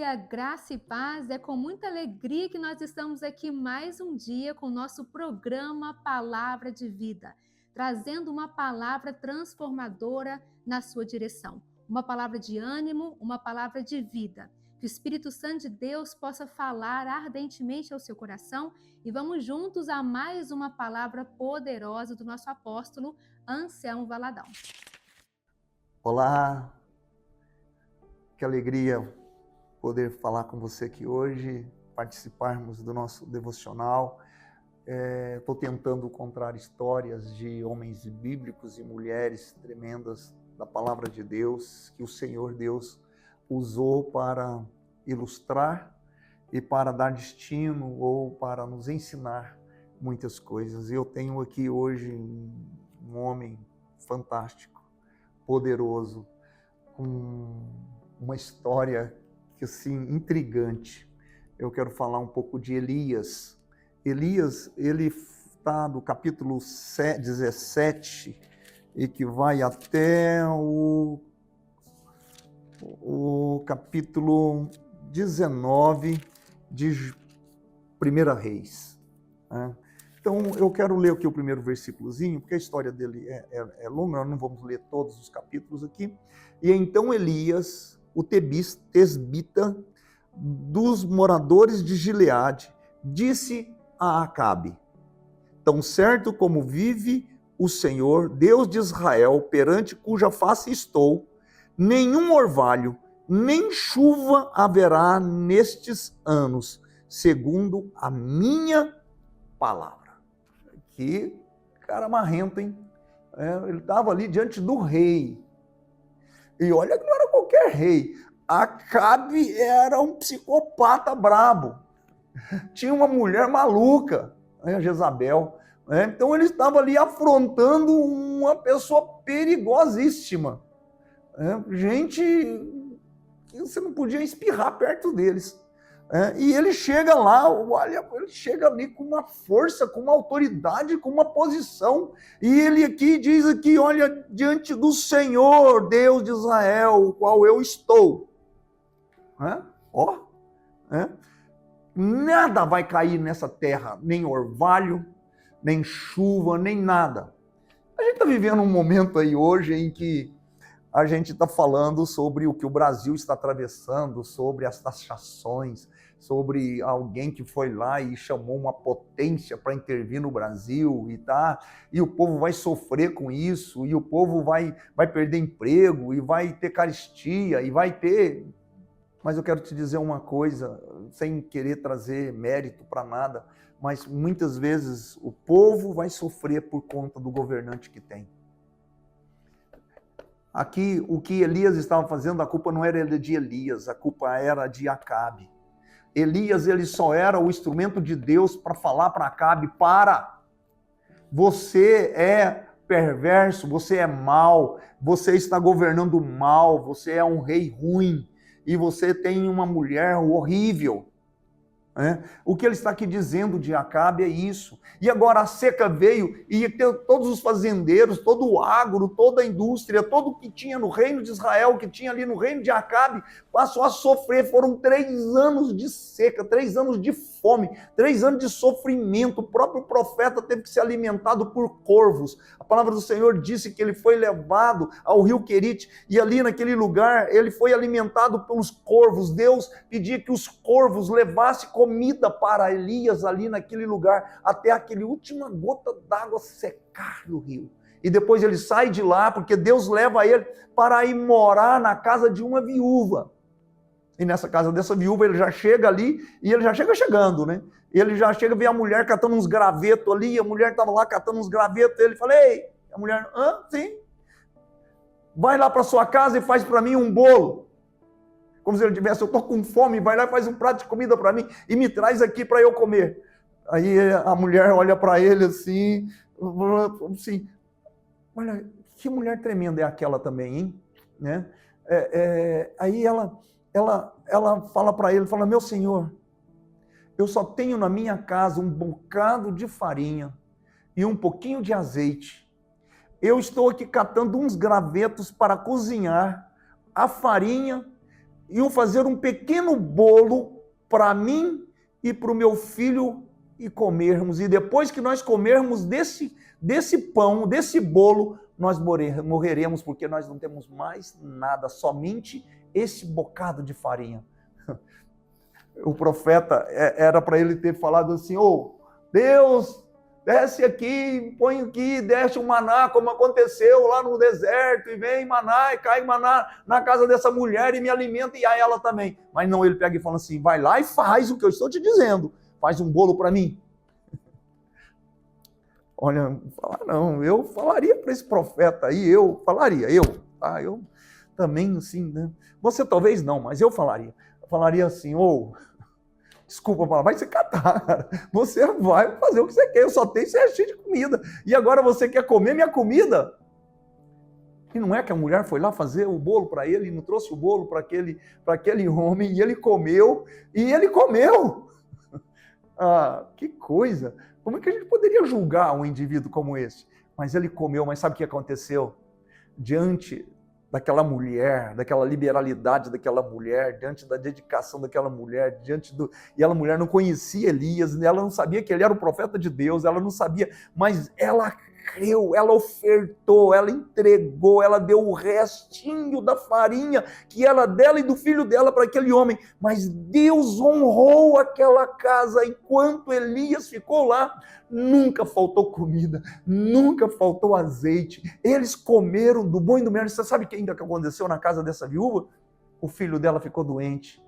dia, graça e paz. É com muita alegria que nós estamos aqui mais um dia com o nosso programa Palavra de Vida, trazendo uma palavra transformadora na sua direção. Uma palavra de ânimo, uma palavra de vida. Que o Espírito Santo de Deus possa falar ardentemente ao seu coração e vamos juntos a mais uma palavra poderosa do nosso apóstolo Anselmo Valadão. Olá, que alegria poder falar com você aqui hoje, participarmos do nosso devocional. Estou tentando contar histórias de homens bíblicos e mulheres tremendas da palavra de Deus, que o Senhor Deus usou para ilustrar e para dar destino ou para nos ensinar muitas coisas. Eu tenho aqui hoje um homem fantástico, poderoso, com uma história que assim intrigante. Eu quero falar um pouco de Elias. Elias, ele está no capítulo 17 e que vai até o capítulo 19 de 1 Reis. Né? Então, eu quero ler aqui o primeiro versículozinho, porque a história dele é longa, nós não vamos ler todos os capítulos aqui. E então Elias, o tesbita, dos moradores de Gileade, disse a Acabe: tão certo como vive o Senhor, Deus de Israel, perante cuja face estou, nenhum orvalho, nem chuva haverá nestes anos, segundo a minha palavra. Que cara marrento, hein? Ele estava ali diante do rei. E olha que não era qualquer rei. Acabe era um psicopata brabo. Tinha uma mulher maluca, Jezabel. Então ele estava ali afrontando uma pessoa perigosíssima. Gente que você não podia espirrar perto deles. E ele chega lá, olha, ele chega ali com uma força, com uma autoridade, com uma posição. E ele aqui diz aqui, olha, diante do Senhor, Deus de Israel, o qual eu estou. Nada vai cair nessa terra, nem orvalho, nem chuva, nem nada. A gente está vivendo um momento aí hoje em que a gente está falando sobre o que o Brasil está atravessando, sobre as taxações, sobre alguém que foi lá e chamou uma potência para intervir no Brasil e o povo vai sofrer com isso, e o povo vai perder emprego, e vai ter carestia, e vai ter... Mas eu quero te dizer uma coisa, sem querer trazer mérito para nada, mas muitas vezes o povo vai sofrer por conta do governante que tem. Aqui, o que Elias estava fazendo, a culpa não era de Elias, a culpa era de Acabe. Elias, ele só era o instrumento de Deus para falar para Acabe: você é perverso, você é mau, você está governando mal, você é um rei ruim e você tem uma mulher horrível. O que ele está aqui dizendo de Acabe é isso. E agora a seca veio e todos os fazendeiros, todo o agro, toda a indústria, todo o que tinha no reino de Israel, que tinha ali no reino de Acabe, passou a sofrer. Foram 3 anos de seca, 3 anos de fome, 3 anos de sofrimento. O próprio profeta teve que ser alimentado por corvos. A palavra do Senhor disse que ele foi levado ao rio Querite e ali naquele lugar ele foi alimentado pelos corvos. Deus pedia que os corvos levassem comida para Elias ali naquele lugar, até aquele última gota d'água secar no rio. E depois ele sai de lá, porque Deus leva ele para ir morar na casa de uma viúva. E nessa casa dessa viúva ele já chega ali, e ele já chega chegando, né? Ele já chega, vê a mulher catando uns gravetos ali, a mulher estava lá catando uns gravetos, ele fala: ei, a mulher, sim, vai lá para sua casa e faz para mim um bolo. Como se ele tivesse: eu estou com fome, vai lá e faz um prato de comida para mim e me traz aqui para eu comer. Aí a mulher olha para ele assim, olha, que mulher tremenda é aquela também, hein? Né? Aí ela fala para ele, fala: meu senhor, eu só tenho na minha casa um bocado de farinha e um pouquinho de azeite. Eu estou aqui catando uns gravetos para cozinhar a farinha iam fazer um pequeno bolo para mim e para o meu filho e comermos. E depois que nós comermos desse pão, desse bolo, nós morreremos, porque nós não temos mais nada, somente esse bocado de farinha. O profeta, era para ele ter falado assim, Deus, desce aqui, põe aqui, desce um maná, como aconteceu lá no deserto, e vem maná, e cai maná na casa dessa mulher, e me alimenta, e a ela também. Mas não, ele pega e fala assim, vai lá e faz o que eu estou te dizendo, faz um bolo para mim. Olha, não, eu falaria para esse profeta aí, eu também assim, né? Você talvez não, mas eu falaria assim, desculpa falar, vai se catar, cara. Você vai fazer o que você quer, eu só tenho esse restinho de comida. E agora você quer comer minha comida? E não é que a mulher foi lá fazer o bolo para ele, e não trouxe o bolo para aquele homem, e ele comeu. Ah, que coisa! Como é que a gente poderia julgar um indivíduo como esse? Mas ele comeu, mas sabe o que aconteceu? Diante daquela mulher, daquela liberalidade daquela mulher, diante da dedicação daquela mulher, e aquela mulher não conhecia Elias, ela não sabia que ele era o profeta de Deus, ela não sabia, mas ela creu, ela ofertou, ela entregou, ela deu o restinho da farinha que era dela e do filho dela para aquele homem, mas Deus honrou aquela casa enquanto Elias ficou lá. Nunca faltou comida, nunca faltou azeite, eles comeram do bom e do melhor. Você sabe o que ainda aconteceu na casa dessa viúva? O filho dela ficou doente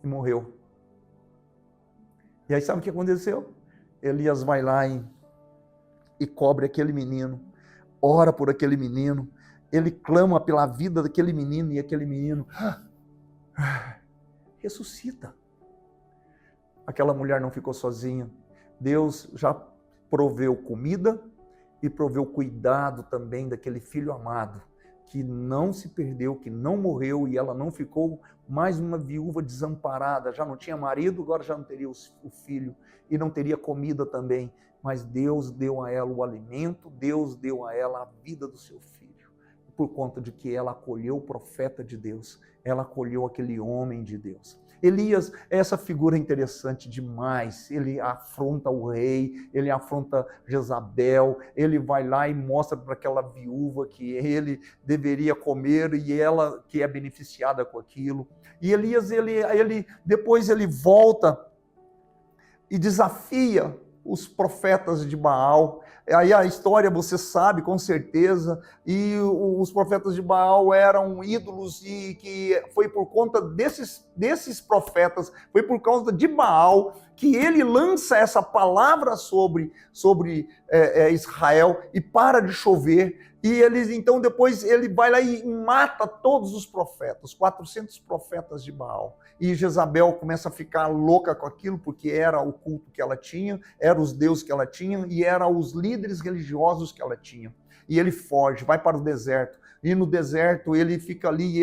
e morreu. E aí sabe o que aconteceu? Elias vai lá e cobre aquele menino, ora por aquele menino, ele clama pela vida daquele menino, e aquele menino ressuscita. Aquela mulher não ficou sozinha. Deus já proveu comida e proveu cuidado também daquele filho amado, que não se perdeu, que não morreu, e ela não ficou mais uma viúva desamparada, já não tinha marido, agora já não teria o filho, e não teria comida também, mas Deus deu a ela o alimento, Deus deu a ela a vida do seu filho, por conta de que ela acolheu o profeta de Deus, ela acolheu aquele homem de Deus. Elias é essa figura interessante demais, ele afronta o rei, ele afronta Jezabel, ele vai lá e mostra para aquela viúva que ele deveria comer e ela que é beneficiada com aquilo. E Elias, depois ele volta e desafia os profetas de Baal. Aí a história você sabe com certeza, e os profetas de Baal eram ídolos, e que foi por conta desses profetas, foi por causa de Baal que ele lança essa palavra sobre Israel, e para de chover. E então depois ele vai lá e mata todos os profetas, 400 profetas de Baal. E Jezabel começa a ficar louca com aquilo, porque era o culto que ela tinha, eram os deuses que ela tinha, e eram os líderes religiosos que ela tinha. E ele foge, vai para o deserto. E no deserto ele fica ali,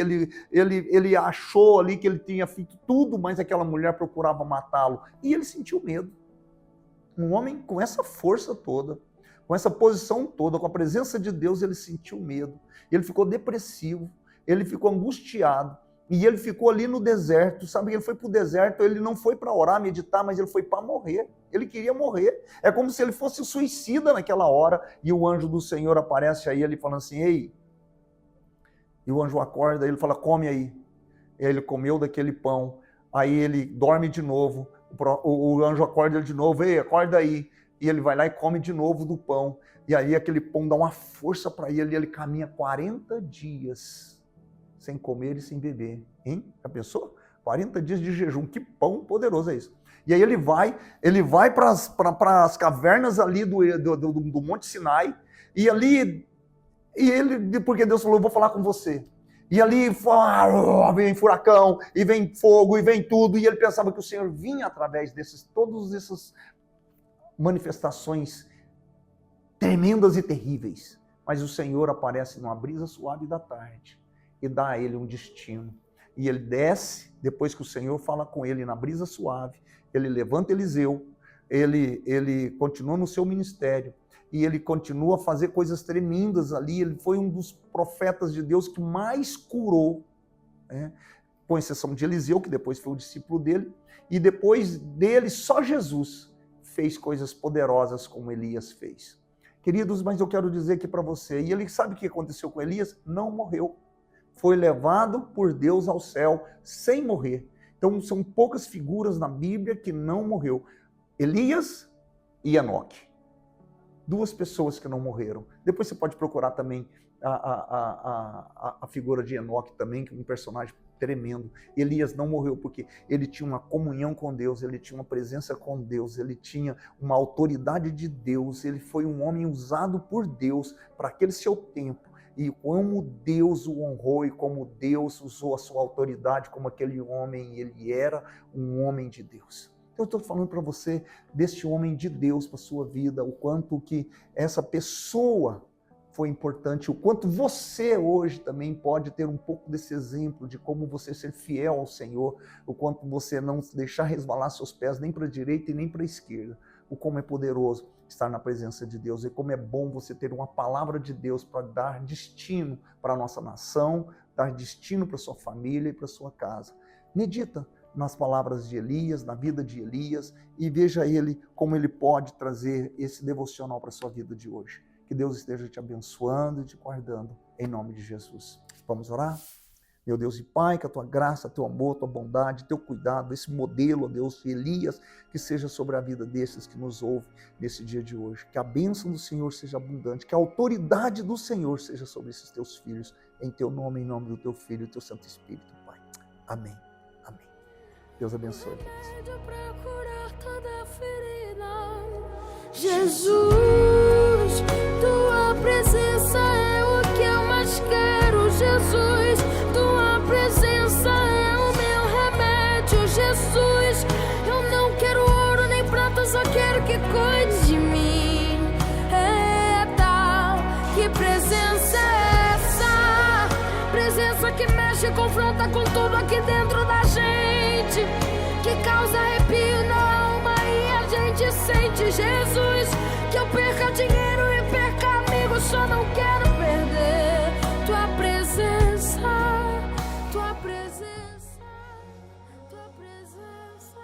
ele achou ali que ele tinha feito tudo, mas aquela mulher procurava matá-lo. E ele sentiu medo. Um homem com essa força toda, com essa posição toda, com a presença de Deus, ele sentiu medo. Ele ficou depressivo, ele ficou angustiado. E ele ficou ali no deserto, sabe? Ele foi para o deserto, ele não foi para orar, meditar, mas ele foi para morrer. Ele queria morrer. É como se ele fosse suicida naquela hora. E o anjo do Senhor aparece aí, ele fala assim, ei. E o anjo acorda, ele fala, come aí. E aí ele comeu daquele pão. Aí ele dorme de novo. O anjo acorda ele de novo, ei, acorda aí. E ele vai lá e come de novo do pão. E aí aquele pão dá uma força para ele, e ele caminha 40 dias sem comer e sem beber, hein? Já pensou? 40 dias de jejum, que pão poderoso é isso. E aí ele vai para as cavernas ali do Monte Sinai, e ali, porque Deus falou, eu vou falar com você. E ali vem furacão, e vem fogo, e vem tudo, e ele pensava que o Senhor vinha através todas essas manifestações tremendas e terríveis. Mas o Senhor aparece numa brisa suave da tarde, e dá a ele um destino. E ele desce, depois que o Senhor fala com ele na brisa suave, ele levanta Eliseu, ele continua no seu ministério, e ele continua a fazer coisas tremendas ali. Ele foi um dos profetas de Deus que mais curou né? Com exceção de Eliseu, que depois foi o discípulo dele, e depois dele só Jesus fez coisas poderosas como Elias fez. Queridos, mas eu quero dizer aqui para você, e ele sabe o que aconteceu com Elias? Não morreu. Foi levado por Deus ao céu sem morrer. Então são poucas figuras na Bíblia que não morreu. Elias e Enoque. Duas pessoas que não morreram. Depois você pode procurar também a figura de Enoque também, que é um personagem tremendo. Elias não morreu porque ele tinha uma comunhão com Deus, ele tinha uma presença com Deus, ele tinha uma autoridade de Deus, ele foi um homem usado por Deus para aquele seu tempo. E como Deus o honrou e como Deus usou a sua autoridade como aquele homem, ele era um homem de Deus. Eu estou falando para você deste homem de Deus para a sua vida, o quanto que essa pessoa foi importante, o quanto você hoje também pode ter um pouco desse exemplo de como você ser fiel ao Senhor, o quanto você não deixar resvalar seus pés nem para a direita e nem para a esquerda, o como é poderoso estar na presença de Deus e como é bom você ter uma palavra de Deus para dar destino para a nossa nação, dar destino para a sua família e para a sua casa. Medita nas palavras de Elias, na vida de Elias, e veja ele como ele pode trazer esse devocional para a sua vida de hoje. Que Deus esteja te abençoando e te guardando, em nome de Jesus. Vamos orar? Meu Deus e Pai, que a tua graça, teu amor, tua bondade, teu cuidado, esse modelo, ó Deus, de Elias, que seja sobre a vida desses que nos ouvem nesse dia de hoje. Que a bênção do Senhor seja abundante, que a autoridade do Senhor seja sobre esses teus filhos, em teu nome, em nome do teu Filho e teu Santo Espírito, Pai. Amém. Amém. Deus abençoe. Jesus, tua presença é o que eu mais quero, Jesus. Tua presença é o meu remédio, Jesus. Eu não quero ouro nem prata, só quero que cuide de mim. Eita, que presença é essa? Presença que mexe e confronta com tudo aqui dentro da gente, que causa arrepio na alma e a gente sente, Jesus. Que eu perca dinheiro e perca amigos, só não quero perder tua presença, tua presença, tua presença,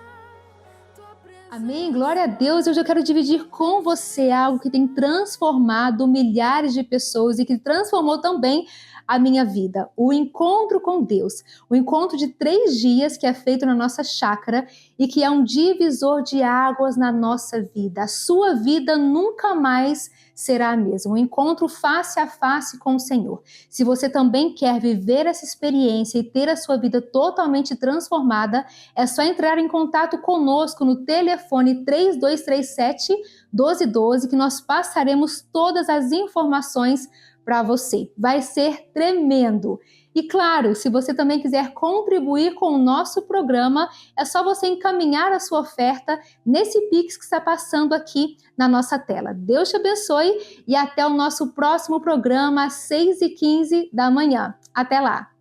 tua presença. Amém, glória a Deus. Hoje eu quero dividir com você algo que tem transformado milhares de pessoas e que transformou também a minha vida, o encontro com Deus, o encontro de 3 dias que é feito na nossa chácara e que é um divisor de águas na nossa vida. A sua vida nunca mais será a mesma, um encontro face a face com o Senhor. Se você também quer viver essa experiência e ter a sua vida totalmente transformada, é só entrar em contato conosco no telefone 3237-1212 que nós passaremos todas as informações para você. Vai ser tremendo. E claro, se você também quiser contribuir com o nosso programa, é só você encaminhar a sua oferta nesse Pix que está passando aqui na nossa tela. Deus te abençoe e até o nosso próximo programa às 6h15 da manhã. Até lá!